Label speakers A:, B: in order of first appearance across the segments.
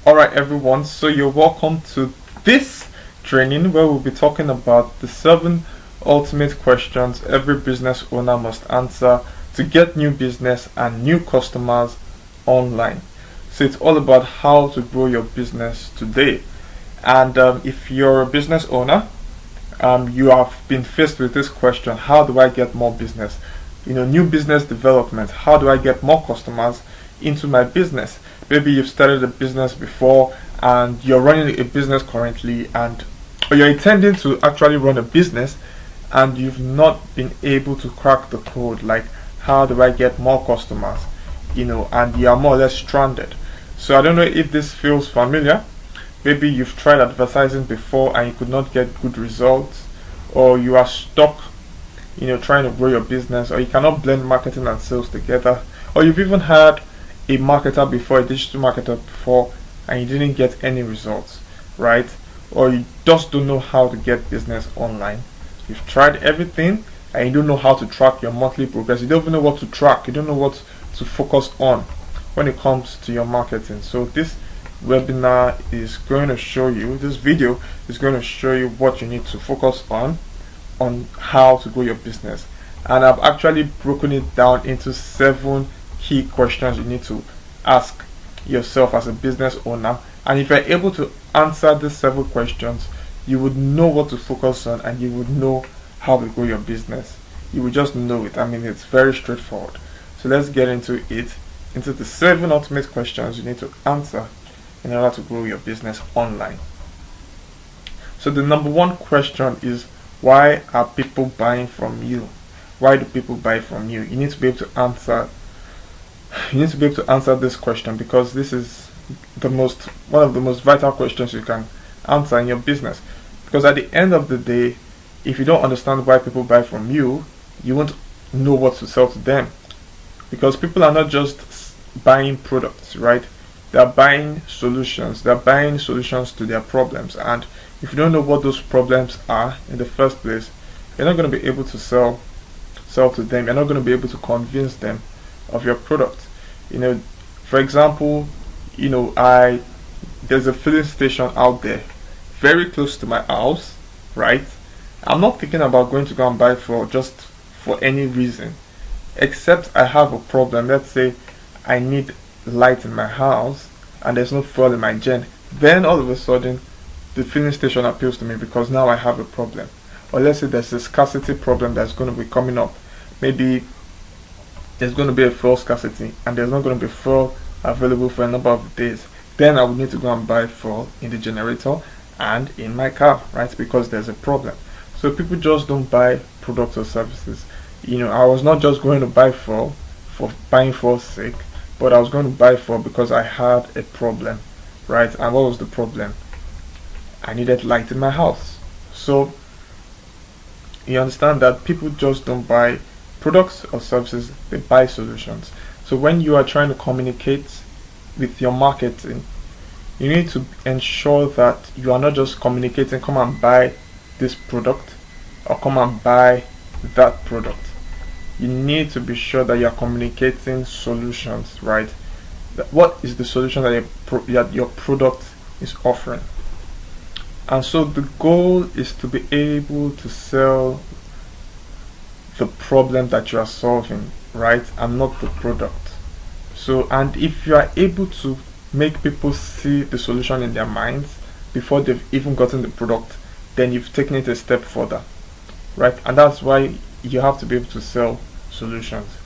A: Alright everyone, so you're welcome to this training where we'll be talking about the 7 ultimate questions every business owner must answer to get new business and new customers online. So it's all about how to grow your business today. And if you're a business owner, you have been faced with this question: how do I get more business? New business development. How do I get more customers into my business? Maybe you've started a business before and you're running a business currently, or you're intending to actually run a business and you've not been able to crack the code, like how do I get more customers? And you are more or less stranded. So I don't know if this feels familiar. Maybe you've tried advertising before and you could not get good results, or you are stuck trying to grow your business, or you cannot blend marketing and sales together, or you've even had a marketer before, a digital marketer before, and you didn't get any results, right? Or you just don't know how to get business online. You've tried everything and you don't know how to track your monthly progress. You don't even know what to track. You don't know what to focus on when it comes to your marketing. So this webinar is going to show you, this video is going to show you what you need to focus on how to grow your business. And I've actually broken it down into 7 key questions you need to ask yourself as a business owner. And if you're able to answer these 7 questions, you would know what to focus on and you would know how to grow your business. You would just know it. I mean, it's very straightforward. So let's get into the 7 ultimate questions you need to answer in order to grow your business online. So the number 1 question is, why are people buying from you? Why do people buy from you? You need to be able to answer this question, because this is one of the most vital questions you can answer in your business. Because at the end of the day, if you don't understand why people buy from you, you won't know what to sell to them. Because people are not just buying products, right? They're buying solutions. They're buying solutions to their problems. And if you don't know what those problems are in the first place, you're not going to be able to sell to them. You're not going to be able to convince them of your product. For example, there's a filling station out there very close to my house, right? I'm not thinking about going to go and buy for any reason, except I have a problem. Let's say I need light in my house and there's no fuel in my gen. Then all of a sudden the filling station appeals to me because now I have a problem. Or let's say there's a scarcity problem that's going to be coming up. Maybe there's going to be a fuel scarcity and there's not going to be fuel available for a number of days. Then I would need to go and buy fuel in the generator and in my car, right? Because there's a problem. So people just don't buy products or services. I was not just going to buy fuel for buying fuel's sake, but I was going to buy fuel because I had a problem, right? And what was the problem? I needed light in my house. So you understand that people just don't buy products or services, they buy solutions. So when you are trying to communicate with your marketing, you need to ensure that you are not just communicating, come and buy this product or come and buy that product. You need to be sure that you are communicating solutions, right? What is the solution that your product is offering? And so the goal is to be able to sell the problem that you are solving, right? And not the product. So, and if you are able to make people see the solution in their minds before they've even gotten the product, then you've taken it a step further, right? And that's why you have to be able to sell solutions.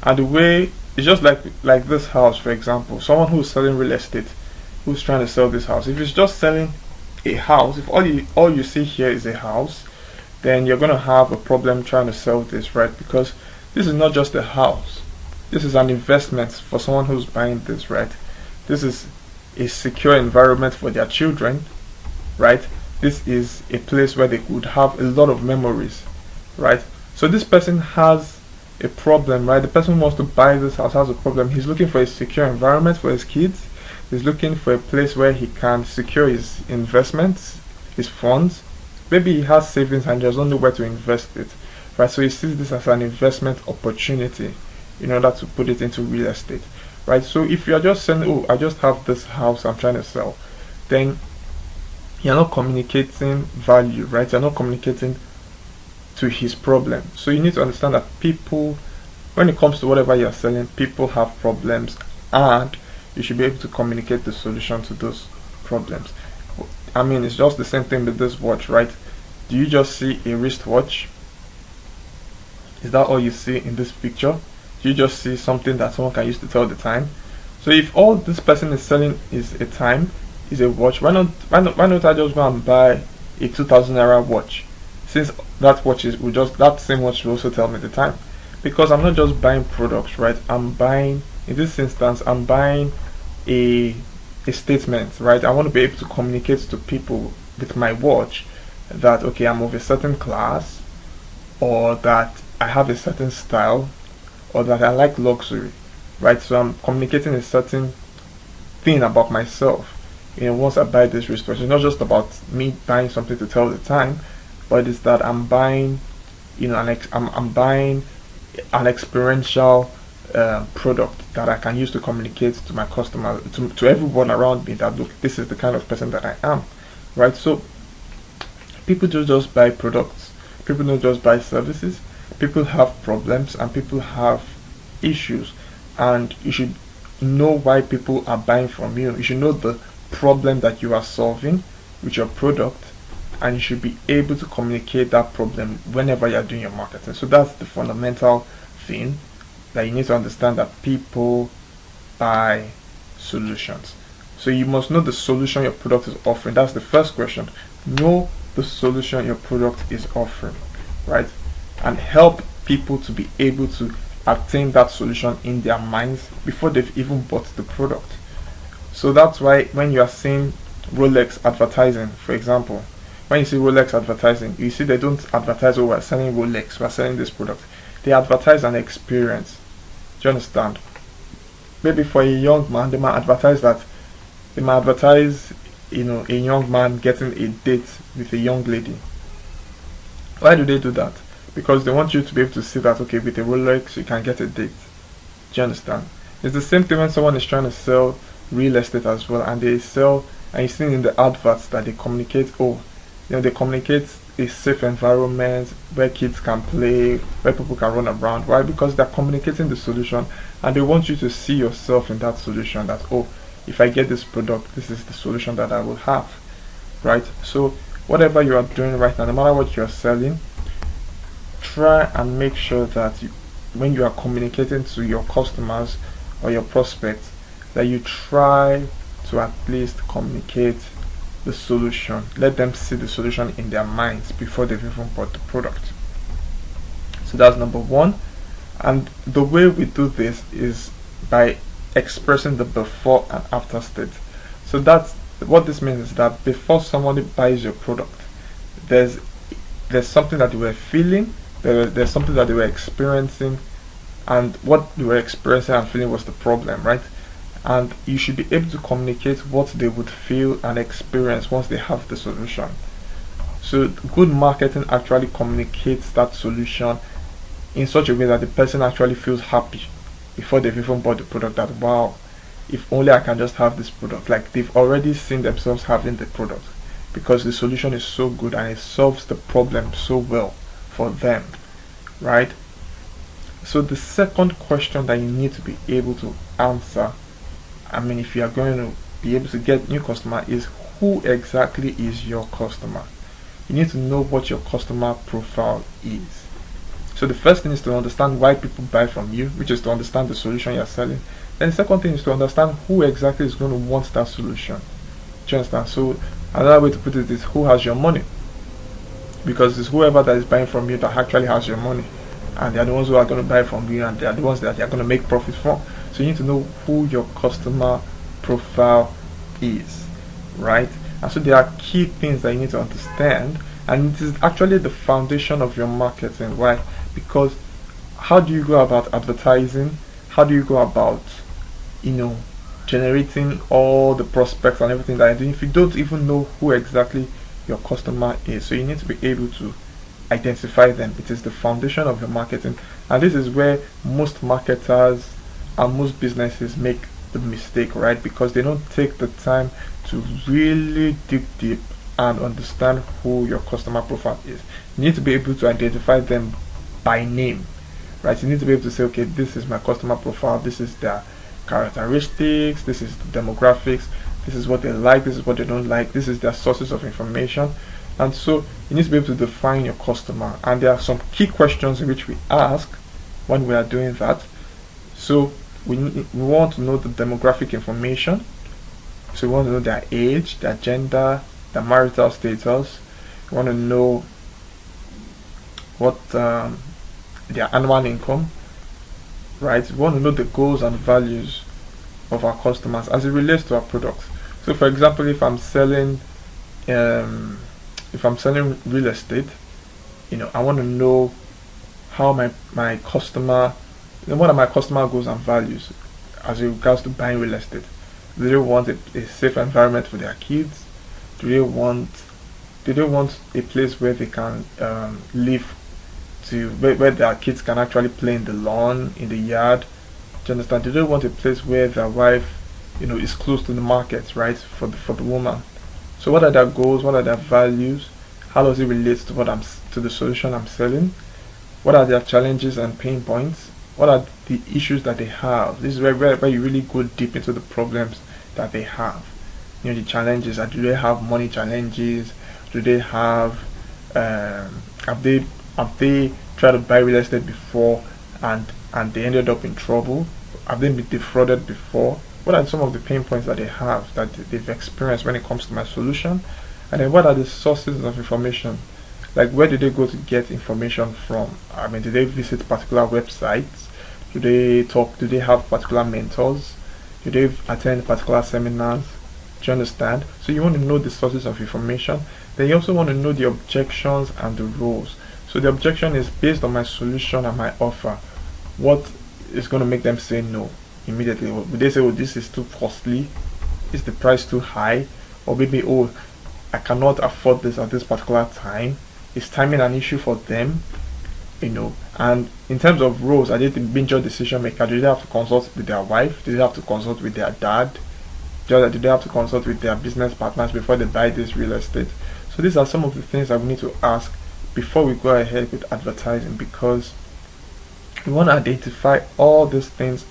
A: And the way, it's just like this house, for example. Someone who's selling real estate, who's trying to sell this house, if it's just selling a house, if all you see here is a house, then you're going to have a problem trying to sell this, right? Because this is not just a house. This is an investment for someone who's buying this, right? This is a secure environment for their children, right? This is a place where they could have a lot of memories, right? So this person has a problem, right? The person who wants to buy this house has a problem. He's looking for a secure environment for his kids. He's looking for a place where he can secure his investments, his funds. Maybe he has savings and doesn't know where to invest it, right? So he sees this as an investment opportunity in order to put it into real estate. right? So if you are just saying, oh, I just have this house I'm trying to sell, then you're not communicating value, right? You're not communicating to his problem. So you need to understand that people, when it comes to whatever you're selling, people have problems, and you should be able to communicate the solution to those problems. I mean, it's just the same thing with this watch, right? Do you just see a wristwatch? Is that all you see in this picture? Do you just see something that someone can use to tell the time? So if all this person is selling is a time, is a watch, why not I just go and buy a 2000 naira watch? Since that watch is will just that same watch will also tell me the time. Because I'm not just buying products, right? I'm buying, in this instance, I'm buying a statement, right? I want to be able to communicate to people with my watch that, okay, I'm of a certain class, or that I have a certain style, or that I like luxury, right? So I'm communicating a certain thing about myself. Once I buy this wristwatch, it's not just about me buying something to tell the time, but it's that I'm buying, I'm buying an experiential product that I can use to communicate to my customers, to everyone around me, that look, this is the kind of person that I am, right? So people don't just buy products, people don't just buy services, people have problems and people have issues, and you should know why people are buying from you. You should know the problem that you are solving with your product, and you should be able to communicate that problem whenever you're doing your marketing. So that's the fundamental thing, that you need to understand, that people buy solutions. So you must know the solution your product is offering. That's the first question. Know the solution your product is offering, right? And help people to be able to attain that solution in their minds before they've even bought the product. So that's why when you are seeing Rolex advertising, for example, when you see Rolex advertising, you see they don't advertise, oh, we're selling Rolex, we're selling this product. They advertise an experience. Do you understand? Maybe for a young man, they might advertise a young man getting a date with a young lady. Why do they do that? Because they want you to be able to see that, okay, with a Rolex you can get a date. Do you understand? It's the same thing when someone is trying to sell real estate as well, and they sell, and you see in the adverts that they communicate, they communicate a safe environment where kids can play, where people can run around. Why? Because they're communicating the solution, and they want you to see yourself in that solution, that, oh, if I get this product, this is the solution that I will have, right? So whatever you are doing right now, no matter what you're selling, try and make sure that when you are communicating to your customers or your prospects, that you try to at least communicate the solution. Let them see the solution in their minds before they've even bought the product. So that's number one. And the way we do this is by expressing the before and after state. So that's what this means, is that before somebody buys your product, there's something that they were feeling, there's something that they were experiencing, and what they were experiencing and feeling was the problem, right? And you should be able to communicate what they would feel and experience once they have the solution. So good marketing actually communicates that solution in such a way that the person actually feels happy before they've even bought the product, that, wow, if only I can just have this product. Like, they've already seen themselves having the product because the solution is so good and it solves the problem so well for them, right? So the second question that you need to be able to answer, I mean, if you are going to be able to get new customer, is who exactly is your customer? You need to know what your customer profile is. So the first thing is to understand why people buy from you, which is to understand the solution you're selling. Then the second thing is to understand who exactly is going to want that solution. Do you understand? So another way to put it is, who has your money? Because it's whoever that is buying from you that actually has your money, and they are the ones who are going to buy from you, and they are the ones that you're going to make profit from. So you need to know who your customer profile is, right? And so there are key things that you need to understand, and it is actually the foundation of your marketing. Why? Because how do you go about advertising? How do you go about, generating all the prospects and everything that you're doing if you don't even know who exactly your customer is? So you need to be able to identify them. It is the foundation of your marketing, and this is where most marketers and most businesses make the mistake, right? Because they don't take the time to really dig deep and understand who your customer profile is. You need to be able to identify them by name, right? You need to be able to say, okay, this is my customer profile, this is their characteristics, this is the demographics, this is what they like, this is what they don't like, this is their sources of information. And so you need to be able to define your customer, and there are some key questions in which we ask when we are doing that. So we want to know the demographic information. So we want to know their age, their gender, their marital status. We want to know what their annual income, right? We want to know the goals and values of our customers as it relates to our products. So for example, if I'm selling real estate, I want to know how my customer, what are my customer goals and values as regards to buying real estate. Do they want a safe environment for their kids? Do they want a place where they can live, where their kids can actually play in the lawn, in the yard? Do you understand? Do they want a place where their wife, is close to the market, right? For the woman. So what are their goals? What are their values? How does it relate to the solution I'm selling? What are their challenges and pain points? What are the issues that they have? This is where you really go deep into the problems that they have. The challenges. Do they have money challenges? Do they have have they tried to buy real estate before and they ended up in trouble? Have they been defrauded before? What are some of the pain points that they have, that they've experienced when it comes to my solution? And then what are the sources of information? Like, where do they go to get information from? Do they visit particular websites? Do they have particular mentors? Do they attend particular seminars? Do you understand? So you want to know the sources of information. Then you also want to know the objections and the rules. So the objection is based on my solution and my offer. What is going to make them say no immediately? Would they say, oh, this is too costly? Is the price too high? Or maybe, oh, I cannot afford this at this particular time. Is timing an issue for them? And in terms of roles, are they the major decision maker? Do they have to consult with their wife? Do they have to consult with their dad? Do they have to consult with their business partners before they buy this real estate? So these are some of the things that we need to ask before we go ahead with advertising, because we want to identify all these things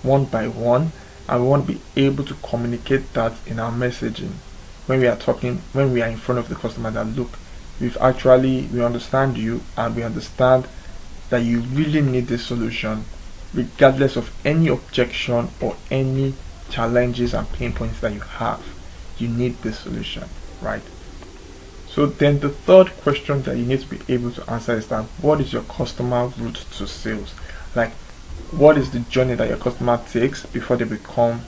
A: one by one, and we want to be able to communicate that in our messaging when we are in front of the customer, that look, we understand you, and we understand that you really need this solution regardless of any objection or any challenges and pain points that you have. You need this solution, right? So then the third question that you need to be able to answer is that, what is your customer route to sales? Like, what is the journey that your customer takes before they become,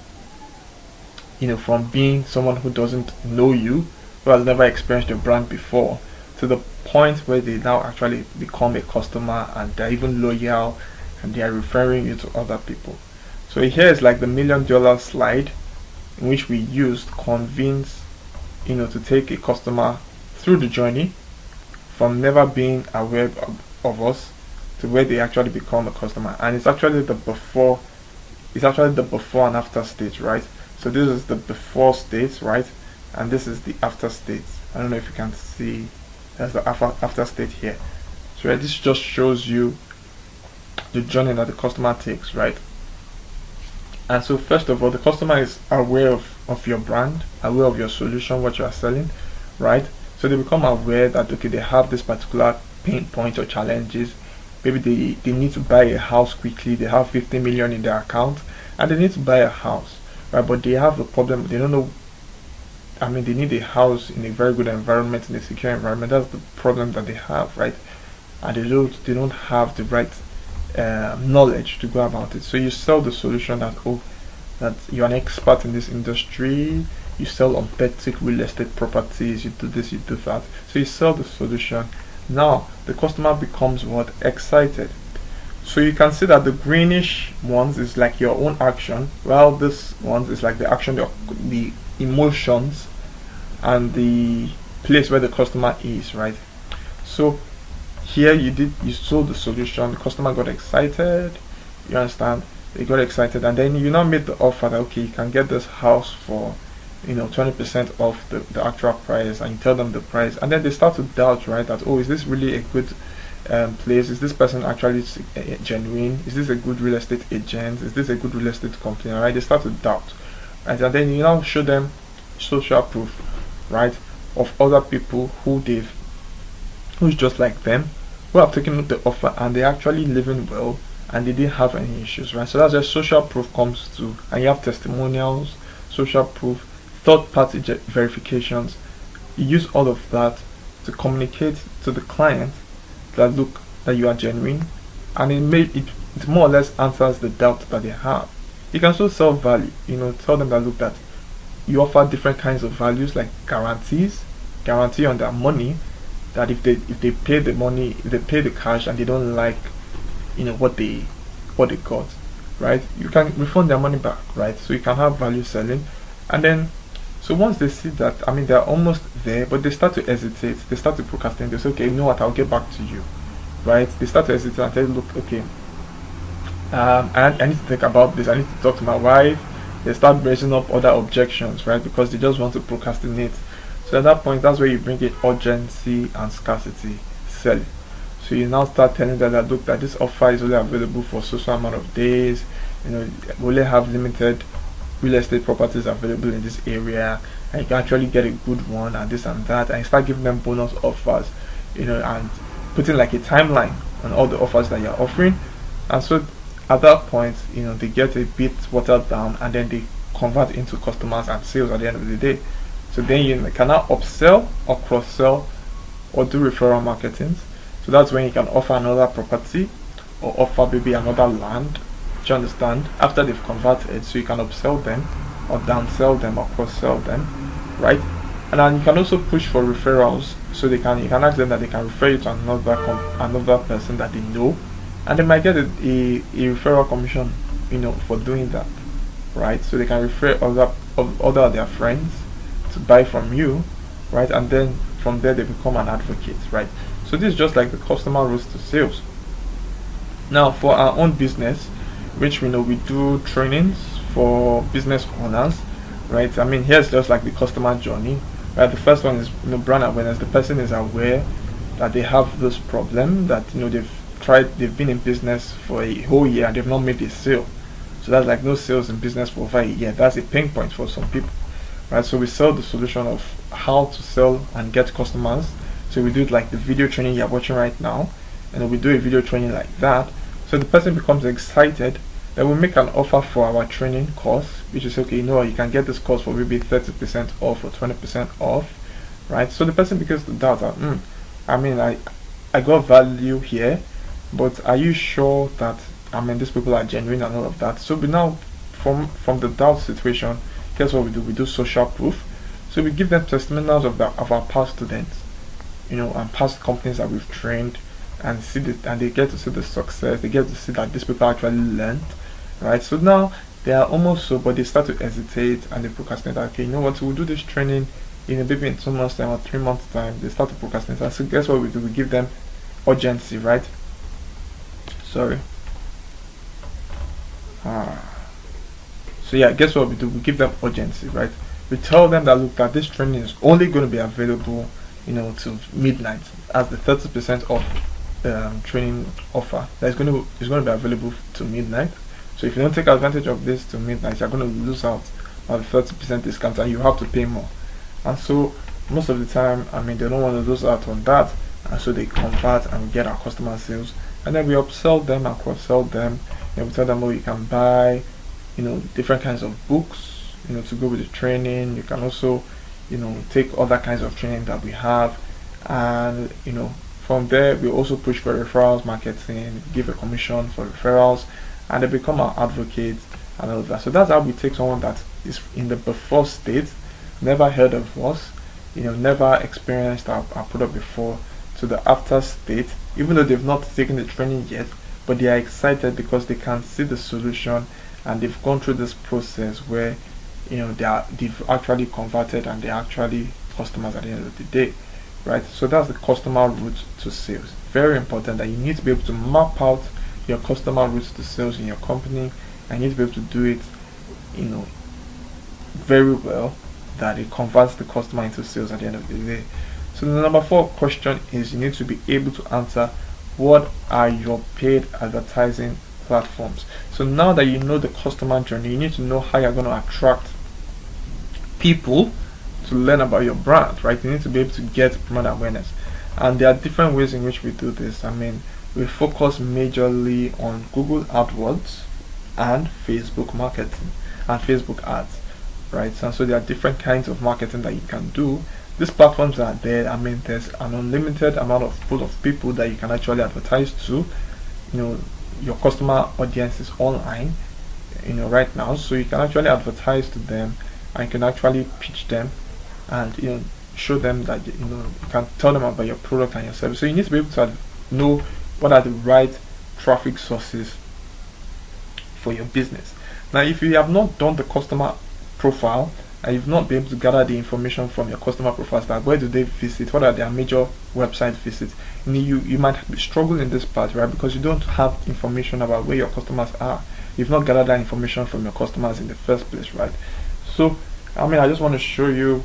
A: from being someone who doesn't know you, who has never experienced your brand before, to the point where they now actually become a customer and they're even loyal and they are referring you to other people. So here is like the $1 million slide in which we used convince, to take a customer through the journey from never being aware of us to where they actually become a customer. And it's actually the before and after stage, right? So this is the before stage, right? And this is the after stage. I don't know if you can see, that's the after stage here. So this just shows you the journey that the customer takes, right? And so first of all, the customer is aware of your brand, aware of your solution, what you are selling, right? So they become aware that, okay, they have this particular pain point or challenges. Maybe they need to buy a house quickly. They have 50 million in their account and they need to buy a house, right? But they have a problem. They don't know. They need a house in a very good environment, in a secure environment. That's the problem that they have, right? And they don't have the right knowledge to go about it. So you sell the solution that you're an expert in this industry. You sell on boutique real estate properties. You do this, you do that. So you sell the solution. Now the customer becomes excited. So you can see that the greenish ones is like your own action, while this ones is like the action, the emotions, and the place where the customer is, right? So here you sold the solution, the customer got excited, you understand, They got excited, and then you now made the offer that okay, you can get this house for 20% off the actual price, and you tell them the price, and then they start to doubt, right? That oh, is this really a good place? Is this person actually genuine? Is this a good real estate agent? Is this a good real estate company? Right? They start to doubt, right? And then you now show them social proof, right, of other people who's just like them, who have taken the offer and they're actually living well and they didn't have any issues, right? So that's where social proof comes to, and you have testimonials, social proof, third-party verifications. You use all of that to communicate to the client that look, that you are genuine, and it more or less answers the doubt that they have. You can also sell value, tell them that look, that you offer different kinds of values like guarantee on their money, that if they pay the money, if they pay the cash and they don't like what they got, right, you can refund their money back, right? So you can have value selling. And then so once they see that, they're almost there, but they start to hesitate, they start to procrastinate, they say okay, you know what, I'll get back to you, right? They start to hesitate and tell you, look, okay, I need to think about this, I need to talk to my wife. They start raising up other objections, right? Because they just want to procrastinate. So at that point, that's where you bring in urgency and scarcity selling. So you now start telling them that look, that this offer is only available for so amount of days. We only have limited real estate properties available in this area, and you can actually get a good one and this and that, and you start giving them bonus offers, and putting like a timeline on all the offers that you're offering. And so at that point, they get a bit watered down, and then they convert into customers and sales at the end of the day. So then you can now upsell or cross-sell or do referral marketing. So that's when you can offer another property or offer maybe another land. Do you understand? After they've converted, so you can upsell them or downsell them or cross-sell them, right? And then you can also push for referrals. So you can ask them that they can refer you to another person that they know, and they might get a referral commission, for doing that, right? So they can refer other of their friends to buy from you, right? And then from there they become an advocate, right? So this is just like the customer routes to sales. Now for our own business, which we do trainings for business owners, right? Here's just like the customer journey, right? The first one is brand awareness. The person is aware that they have this problem, that they've been in business for a whole year and they've not made a sale. So that's like no sales in business for over a year. That's a pain point for some people, right? So we sell the solution of how to sell and get customers. So we do it like the video training you're watching right now, and we do a video training like that. So the person becomes excited. Then we make an offer for our training course, which is okay, you can get this course for maybe 30% off or 20% off, right? So the person begins to doubt that, I got value here, but are you sure that these people are genuine and all of that? So we now, from the doubt situation, guess what we do? We do social proof. So we give them testimonials of our past students, and past companies that we've trained, and and they get to see the success. They get to see that these people actually learned, right? So now they are almost so, but they start to hesitate and they procrastinate. Okay, we'll do this training maybe in 2 months time or 3 months time. They start to procrastinate. So guess what we do? We give them urgency, right? Sorry. So yeah, guess what we do? We give them urgency, right? We tell them that look, that this training is only going to be available, till midnight, as the 30% off training offer that is going to be available to midnight. So if you don't take advantage of this to midnight, you're going to lose out on the 30% discount, and you have to pay more. And so most of the time, they don't want to lose out on that, and so they convert and we get our customer sales, and then we upsell them and cross-sell them. And we tell them, you can buy different kinds of books to go with the training. You can also take other kinds of training that we have, and from there we also push for referrals marketing, give a commission for referrals, and they become our advocates and all of that. So that's how we take someone that is in the before state, never heard of us, never experienced our product before, to the after state, even though they've not taken the training yet, but they are excited because they can see the solution, and they've gone through this process where they've actually converted and they're actually customers at the end of the day, right? So that's the customer route to sales. Very important that you need to be able to map out your customer routes to sales in your company. I need to be able to do it, you know, very well, that it converts the customer into sales at the end of the day. So the number 4 question is, you need to be able to answer, what are your paid advertising platforms? So now that you know the customer journey, you need to know how you're going to attract people to learn about your brand, right? You need to be able to get brand awareness. And there are different ways in which we do this. I mean, we focus majorly on Google AdWords and Facebook marketing and Facebook ads, right? And so there are different kinds of marketing that you can do. These platforms are there. I mean, there's an unlimited amount of pool of people that you can actually advertise to. Your customer audience is online, right now, so you can actually advertise to them, and you can actually pitch them, and show them that you can tell them about your product and your service. So you need to be able to know what are the right traffic sources for your business. Now, if you have not done the customer profile and you've not been able to gather the information from your customer profiles, like where do they visit, what are their major website visits, you might be struggling in this part, right? Because you don't have information about where your customers are. You've not gathered that information from your customers in the first place, right? So I just want to show you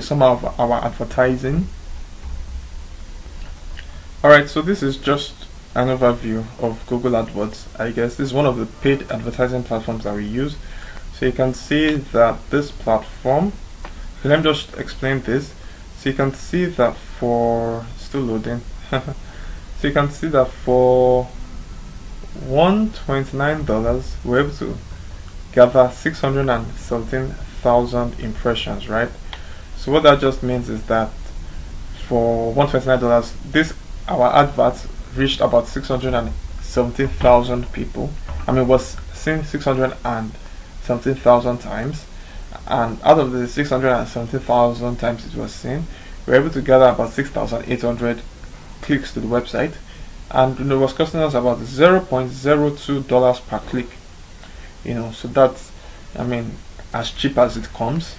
A: some of our advertising. Alright, so this is just an overview of Google AdWords. I guess this is one of the paid advertising platforms that we use. So you can see that this platform, let me just explain this. So you can see that for, still loading. So you can see that for $129 we're able to gather 617,000 impressions, right? So what that just means is that for $129, our adverts reached about 617,000 people. Was seen 617,000 times, and out of the 617,000 times it was seen, we were able to gather about 6,800 clicks to the website, and it was costing us about $0.02 per click. So that's, as cheap as it comes.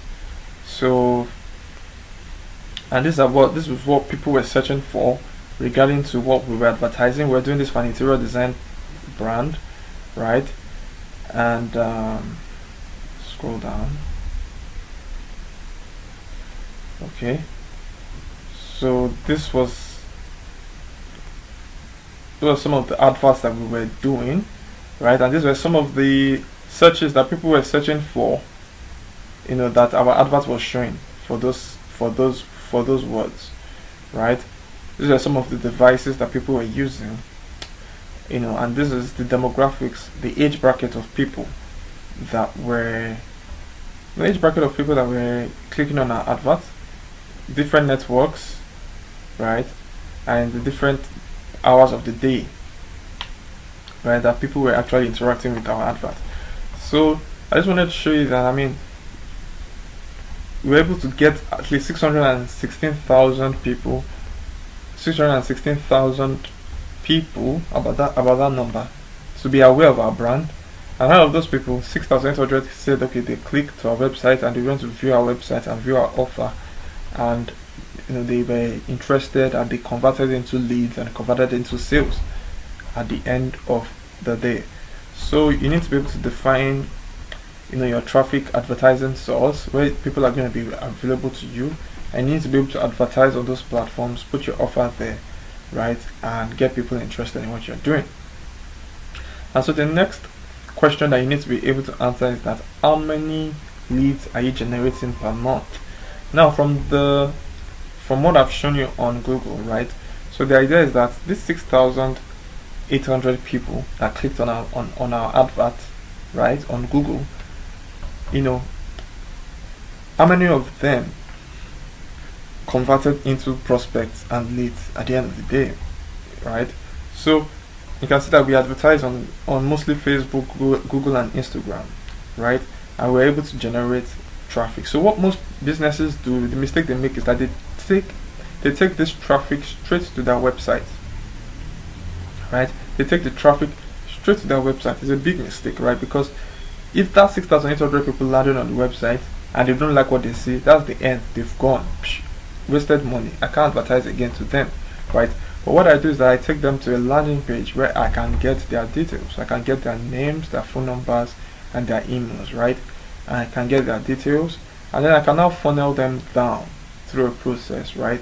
A: So, and this is what people were searching for regarding to what we were advertising. We're doing this for an interior design brand, right? And scroll down. Okay, so these were some of the adverts that we were doing, right? And these were some of the searches that people were searching for, that our advert was showing for those words, right? These are some of the devices that people were using, and this is the demographics, the age bracket of people that were clicking on our adverts, different networks, right, and the different hours of the day, right, that people were actually interacting with our advert. So I just wanted to show you that we were able to get at least 616,000 people about that number to be aware of our brand. And out of those people, 6,800 said okay, they clicked to our website and they went to view our website and view our offer, and they were interested, and they converted into leads and converted into sales at the end of the day. So you need to be able to define your traffic advertising source, where people are going to be available to you, and you need to be able to advertise on those platforms, put your offer there, right, and get people interested in what you're doing. And so the next question that you need to be able to answer is that, how many leads are you generating per month? Now, from what I've shown you on Google, right, so the idea is that this 6,800 people that clicked on our advert, right, on Google, how many of them converted into prospects and leads at the end of the day, right? So you can see that we advertise on mostly Facebook, Google and Instagram, right, and we're able to generate traffic. So what most businesses do, the mistake they make, is that they take this traffic straight to their website, right? They take the traffic straight to their website. It's a big mistake, right? Because if that 6,800 people landed on the website and they don't like what they see, that's the end. They've gone, wasted money. I can't advertise again to them, right? But what I do is that I take them to a landing page where I can get their details. I can get their names, their phone numbers, and their emails, right? And I can get their details, and then I can now funnel them down through a process, right?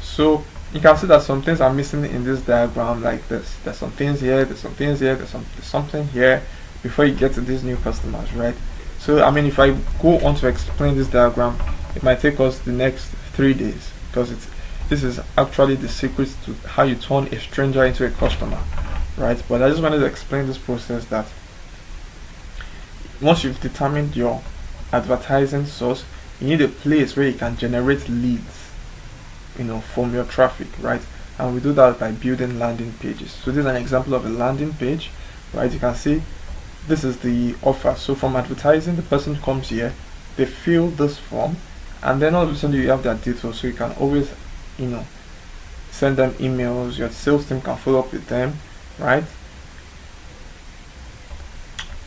A: So you can see that some things are missing in this diagram like this. There's some things here, there's some things here, there's something here before you get to these new customers, right? So I mean, if I go on to explain this diagram, it might take us the next 3 days, because this is actually the secret to how you turn a stranger into a customer, right? But I just wanted to explain this process, that once you've determined your advertising source, you need a place where you can generate leads, from your traffic, right? And we do that by building landing pages. So this is an example of a landing page, right? You can see this is the offer. So from advertising, the person comes here, they fill this form, and then all of a sudden you have their details, so you can always send them emails. Your sales team can follow up with them, right?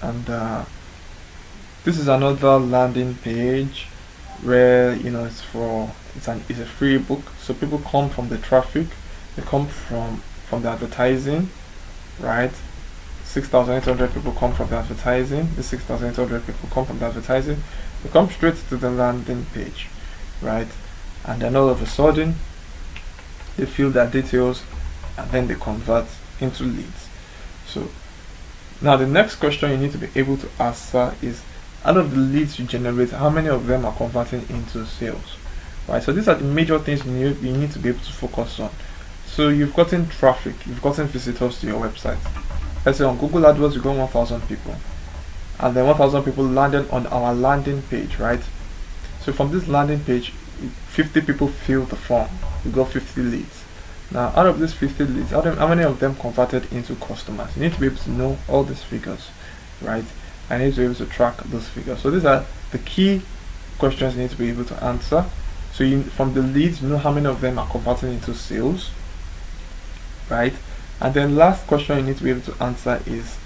A: And this is another landing page where it's a free book. So people come from the traffic, they come from the advertising, right? 6,800 people come from the advertising. The 6,800 people come from the advertising. They come straight to the landing page, right? And then all of a sudden they fill their details, and then they convert into leads. So now the next question you need to be able to answer is, out of the leads you generate, how many of them are converting into sales, right? So these are the major things you need to be able to focus on. So you've gotten traffic, you've gotten visitors to your website. Let's say on Google AdWords you got 1,000 people, and then 1,000 people landed on our landing page, right? So from this landing page, 50 people filled the form, you got 50 leads. Now out of these 50 leads, how many of them converted into customers? You need to be able to know all these figures, right? I need to be able to track those figures. So these are the key questions you need to be able to answer. So from the leads, you know how many of them are converting into sales, right? And then last question you need to be able to answer is,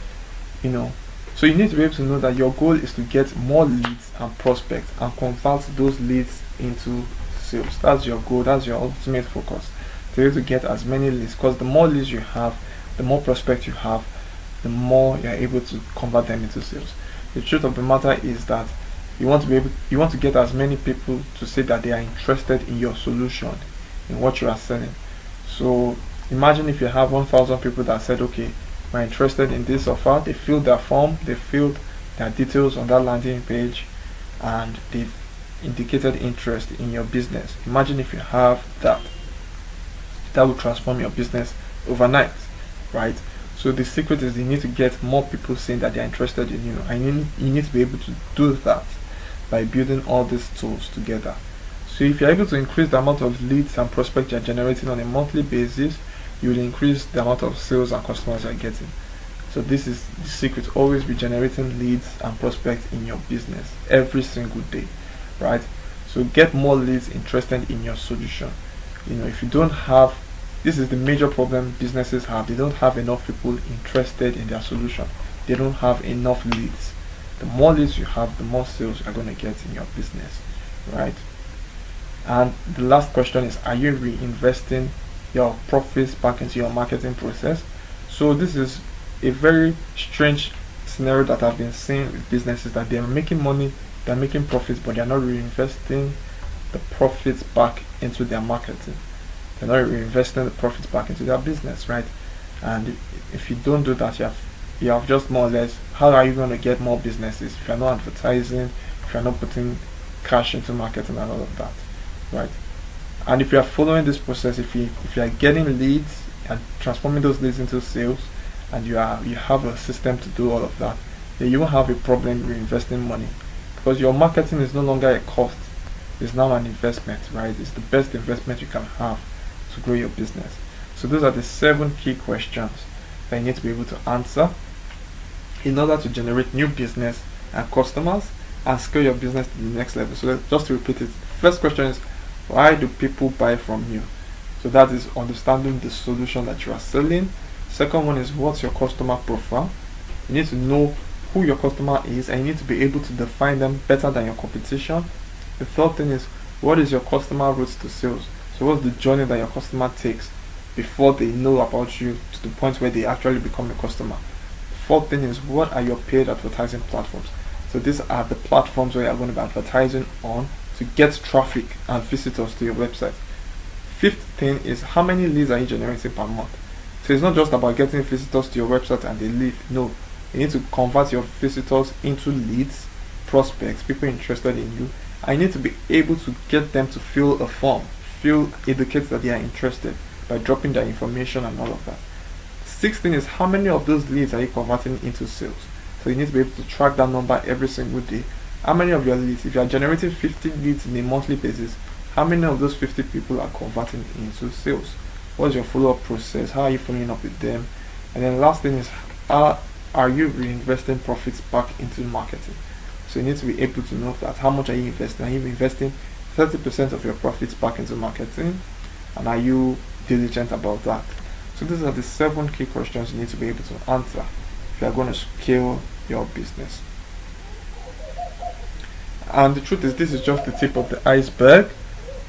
A: so you need to be able to know that your goal is to get more leads and prospects and convert those leads into sales. That's your goal, that's your ultimate focus, to be able to get as many leads, because the more leads you have, the more prospects you have, the more you're able to convert them into sales. The truth of the matter is that you want to get as many people to say that they are interested in your solution, in what you are selling. So imagine if you have 1,000 people that said, okay, we're interested in this offer. They filled their form, they filled their details on that landing page, and they've indicated interest in your business. Imagine if you have that will transform your business overnight, right? So the secret is you need to get more people saying that they're interested in you, and you need to be able to do that by building all these tools together. So if you're able to increase the amount of leads and prospects you're generating on a monthly basis, you will increase the amount of sales and customers you're getting. So this is the secret: always be generating leads and prospects in your business every single day, right? So get more leads interested in your solution. If you don't have, this is the major problem businesses have, they don't have enough people interested in their solution. They don't have enough leads. The more leads you have, the more sales you're going to get in your business, right? And the last question is, are you reinvesting your profits back into your marketing process? So this is a very strange scenario that I've been seeing with businesses, that they're making money, they're making profits, but they're not reinvesting the profits back into their marketing. They're not reinvesting the profits back into their business, right? And if you don't do that, you have just more or less, how are you going to get more businesses if you're not advertising, if you're not putting cash into marketing and all of that, right? And if you are following this process, if you are getting leads and transforming those leads into sales, and you have a system to do all of that, then you won't have a problem reinvesting money, because your marketing is no longer a cost, it's now an investment, right? It's the best investment you can have to grow your business. So those are the 7 key questions that you need to be able to answer in order to generate new business and customers and scale your business to the next level. So just to repeat it, first question is, why do people buy from you? So that is understanding the solution that you are selling. Second one is, what's your customer profile? You need to know who your customer is, and you need to be able to define them better than your competition. The third thing is, what is your customer route to sales? So what's the journey that your customer takes before they know about you to the point where they actually become a customer. Fourth thing is, what are your paid advertising platforms? So these are the platforms where you're going to be advertising on to get traffic and visitors to your website. Fifth thing is, how many leads are you generating per month? So it's not just about getting visitors to your website and they leave. No, you need to convert your visitors into leads, prospects, people interested in you. I need to be able to get them to fill a form, indicate that they are interested by dropping their information and all of that. Sixth thing is, how many of those leads are you converting into sales? So you need to be able to track that number every single day. How many of your leads, if you are generating 50 leads in a monthly basis, how many of those 50 people are converting into sales? What's your follow-up process? How are you following up with them? And then last thing is, are you reinvesting profits back into marketing? So you need to be able to know that. How much are you investing? Are you investing 30% of your profits back into marketing? And are you diligent about that? So these are the 7 key questions you need to be able to answer if you are going to scale your business. And the truth is, this is just the tip of the iceberg,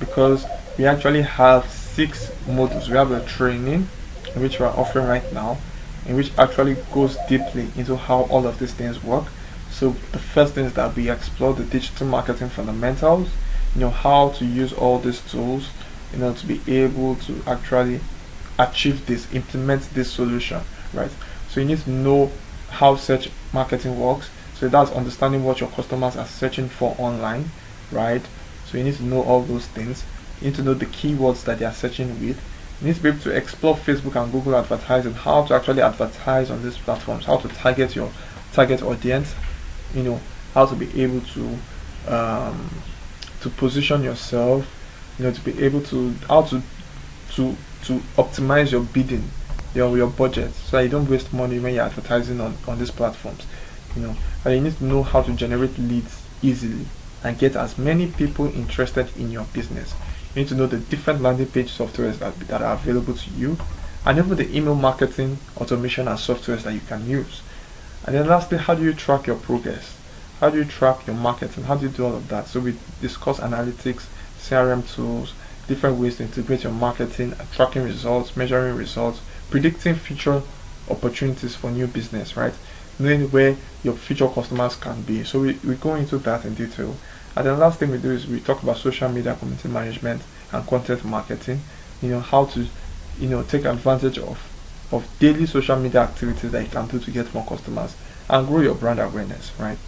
A: because we actually have 6 modules. We have a training in which we are offering right now, in which actually goes deeply into how all of these things work. So the first thing is that we explore the digital marketing fundamentals, how to use all these tools, to be able to actually achieve this, implement this solution, right? So you need to know how search marketing works. So that's understanding what your customers are searching for online, right? So you need to know all those things. You need to know the keywords that they are searching with. You need to be able to explore Facebook and Google advertising, how to actually advertise on these platforms, how to target your target audience, how to be able to position yourself, to be able to how to optimize your bidding, your budget, so that you don't waste money when you're advertising on these platforms. And you need to know how to generate leads easily and get as many people interested in your business. You need to know the different landing page softwares that are available to you, and even the email marketing automation and softwares that you can use. And then lastly, how do you track your progress? How do you track your marketing? How do you do all of that? So we discuss analytics, CRM tools, different ways to integrate your marketing, tracking results, measuring results, predicting future opportunities for new business, right? Knowing where your future customers can be. So we go into that in detail. And then the last thing we do is we talk about social media community management and content marketing. How to take advantage of daily social media activities that you can do to get more customers and grow your brand awareness, right?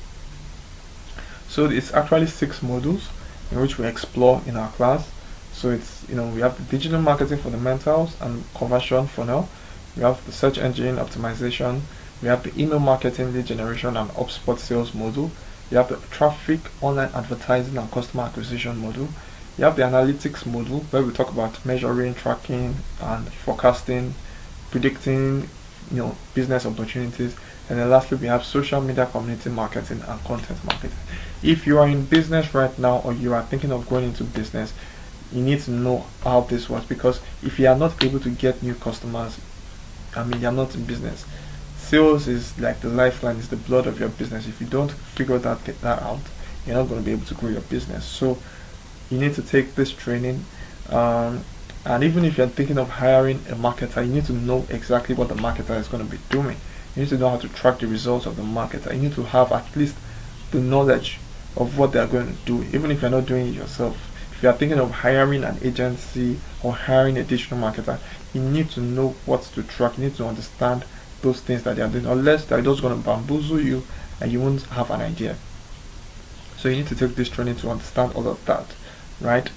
A: So it's actually 6 modules in which we explore in our class. So it's we have the digital marketing fundamentals and conversion funnel. We have the search engine optimization. We have the email marketing, lead generation, and HubSpot sales module. You have the traffic, online advertising, and customer acquisition module. You have the analytics module, where we talk about measuring, tracking, and forecasting, predicting, business opportunities. And then lastly, we have social media community marketing and content marketing. If you are in business right now, or you are thinking of going into business, you need to know how this works, because if you are not able to get new customers, you're not in business. Sales is like the lifeline, is the blood of your business. If you don't figure that out, you're not going to be able to grow your business. So you need to take this training, and even if you're thinking of hiring a marketer, you need to know exactly what the marketer is going to be doing. You need to know how to track the results of the marketer. You need to have at least the knowledge of what they're going to do, even if you're not doing it yourself. If you are thinking of hiring an agency or hiring a digital marketer, you need to know what to track. You need to understand those things that they are doing, unless they're just going to bamboozle you and you won't have an idea. So you need to take this training to understand all of that, right?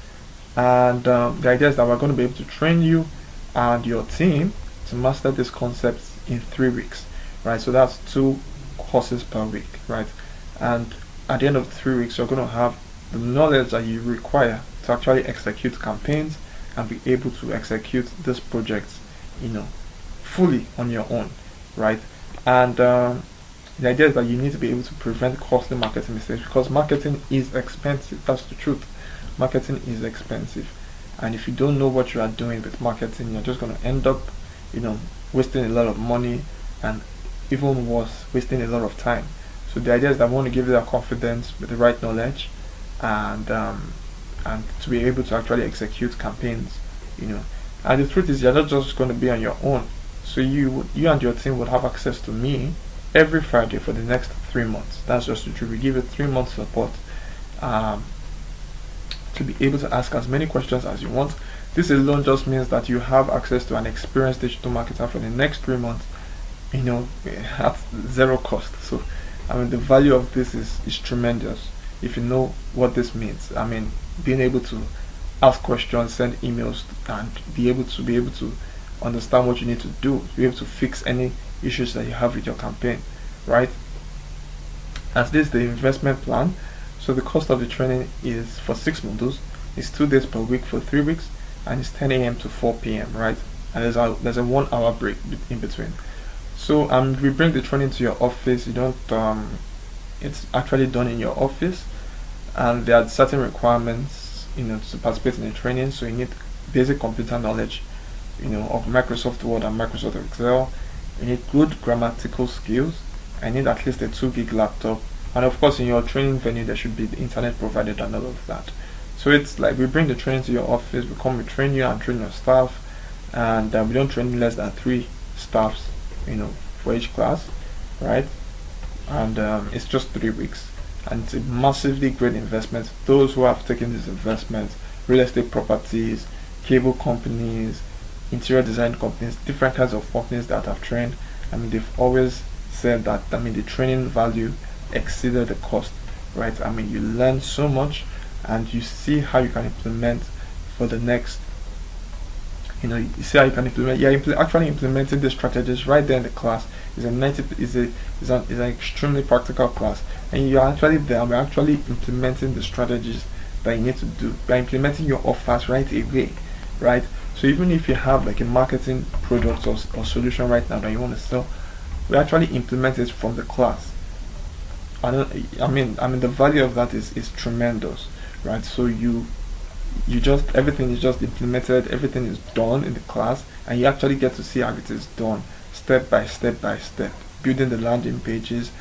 A: And the idea is that we're going to be able to train you and your team to master these concepts in 3 weeks, right? So that's 2 courses per week, right? And at the end of 3 weeks, you're going to have the knowledge that you require to actually execute campaigns and be able to execute this project, fully on your own, right? And the idea is that you need to be able to prevent costly marketing mistakes, because marketing is expensive. That's the truth. Marketing is expensive, and if you don't know what you are doing with marketing, you're just going to end up, wasting a lot of money, and even worse, wasting a lot of time. So the idea is that I want to give you that confidence with the right knowledge, and to be able to actually execute campaigns, And the truth is, you're not just going to be on your own. So you and your team would have access to me every Friday for the next 3 months. That's just the truth. We give you 3 months support um, to be able to ask as many questions as you want. This alone just means that you have access to an experienced digital marketer for the next 3 months, at zero cost. So, I mean, the value of this is tremendous if you know what this means. I mean, being able to ask questions, send emails, and be able to understand what you need to do, be able to fix any issues that you have with your campaign, right? As this is the investment plan, so the cost of the training is for 6 modules. It's 2 days per week for 3 weeks, and it's 10 a.m. to 4 p.m. right? And there's a 1 hour break in between. So we bring the training to your office. You don't it's actually done in your office, and there are certain requirements, to participate in the training. So you need basic computer knowledge, of Microsoft Word and Microsoft Excel. You need good grammatical skills. I need at least a 2 gig laptop, and of course in your training venue there should be the internet provided and all of that. So it's like we bring the training to your office, we train you and train your staff, and we don't train less than 3 staffs, for each class, right? And it's just 3 weeks, and it's a massively great investment. Those who have taken this investment, real estate properties, cable companies, interior design companies, different kinds of companies that have trained, I mean, they've always said that, I mean, the training value exceeded the cost, right? I mean, you learn so much, and you see how you can implement for the next, you see how you can implement. You're actually implementing the strategies right there in the class. It's an extremely practical class, and you're actually there. We're actually implementing the strategies that you need to do. We're implementing your offers right away, right? So even if you have like a marketing product or solution right now that you want to sell, we actually implement it from the class. I mean the value of that is tremendous, right? So you just, everything is just implemented, everything is done in the class, and you actually get to see how it is done step by step by step, building the landing pages,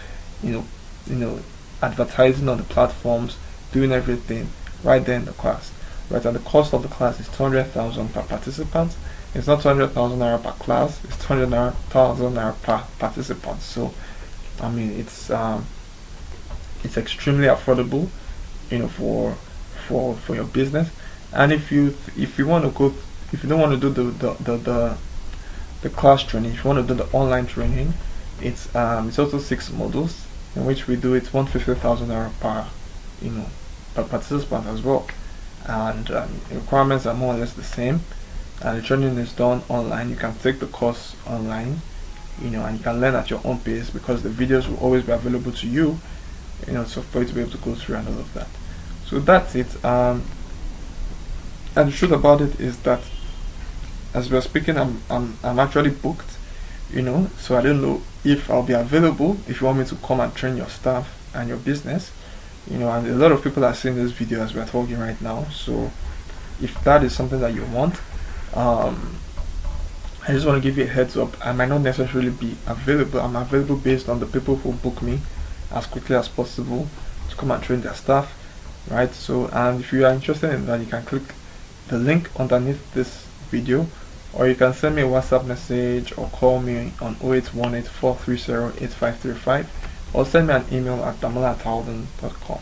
A: advertising on the platforms, doing everything right there in the class, right? And the cost of the class is 200,000 per participant. It's not 200,000 naira per class, it's 200,000 naira per participant. So I mean, it's extremely affordable, for your business. And if you want to go, if you don't want to do the class training, if you want to do the online training, it's also 6 modules in which we do it 150,000 naira per participant as well. And the requirements are more or less the same, and the training is done online. You can take the course online, and you can learn at your own pace, because the videos will always be available to you, so for you to be able to go through and all of that. So that's it. And the truth about it is that as we're speaking, I'm actually booked, so I don't know if I'll be available if you want me to come and train your staff and your business, and a lot of people are seeing this video as we're talking right now. So if that is something that you want, I just want to give you a heads up. I might not necessarily be available. I'm available based on the people who book me as quickly as possible to come and train their staff, right? So, and if you are interested in that, you can click the link underneath this video, or you can send me a WhatsApp message or call me on 0818-430-8535, or send me an email at damola@howden.com.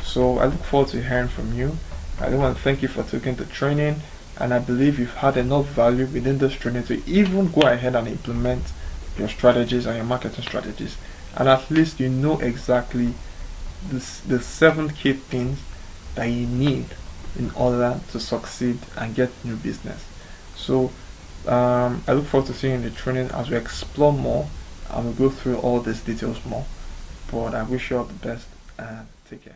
A: So I look forward to hearing from you. I do want to thank you for taking the training, and I believe you've had enough value within this training to even go ahead and implement your strategies and your marketing strategies, and at least you know exactly the 7 key things that you need in order to succeed and get new business. So I look forward to seeing you in the training as we explore more and we go through all these details more. But I wish you all the best, and take care.